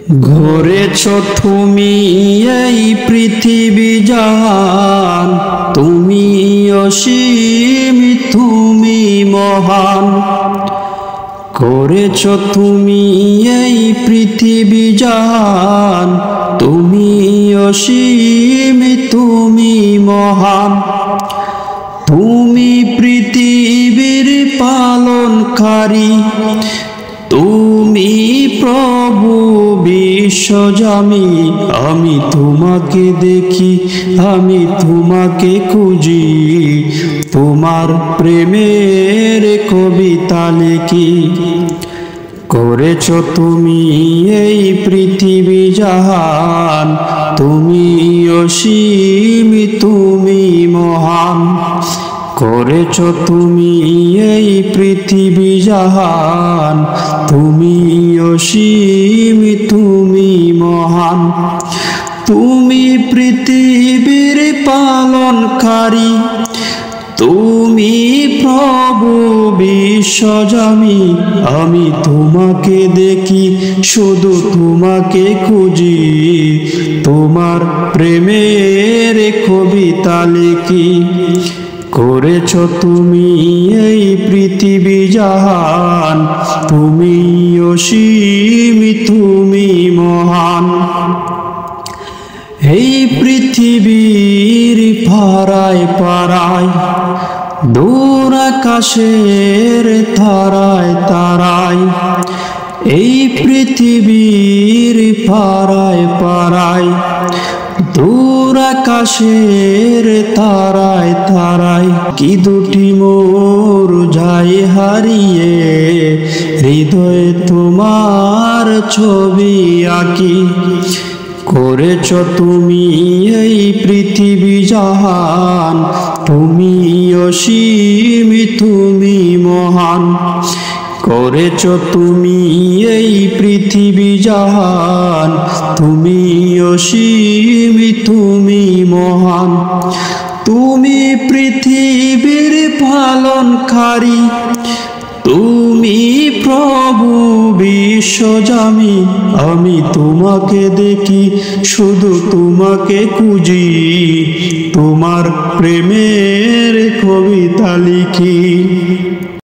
গড়েছ তুমি এই পৃথিবী জাহান, তুমি অসীম, তুমি মহান। গড়েছ তুমি এই পৃথিবী জাহান, তুমি অসীম, তুমি মহান। তুমি পৃথিবীর পালনকারী, তুমি প্রভু বিশ্বজামি। আমি তোমাকে দেখি, আমি তোমাকে খুঁজি, তোমার প্রেমের কবিতা লিখি। করেছ তুমি এই পৃথিবী জাহান, তুমি অসীম, তুমি মহান। করেছ তুমি এই পৃথিবী জাহান, তুমি অসীম, তুমি মহান। তুমি পৃথিবীর পালনকারী, তুমি প্রভু বিশ্বজামি। আমি তোমাকে দেখি, শুধু তোমাকে খুঁজি, তোমার প্রেমের কবিতা লিখি। করেছ তুমি এই পৃথিবী জাহান, তুমি অসীম, তুমি মহান। এই পৃথিবীর পাড়ায় পাড়ায়, দূর আকাশের তারায় তারায়, এই পৃথিবীর পাড়ায় পাড়ায়, দূর আকাশের তারায় তারায়, কি দুটি মোর যায় হারিয়ে, হৃদয়ে তোমার ছবি আঁকি। করেছ তুমি এই পৃথিবী জাহান, তুমি অসীম, তুমি মহান। করেছ তুমি এই পৃথিবী জাহান, তুমি অসীম, তুমি মহান। তুমি পৃথিবীর পালনকারী, তুমি প্রভু বিশ্বজামি। আমি তোমাকে দেখি, শুধু তোমাকে খুঁজি, তোমার প্রেমের কবিতা লিখি।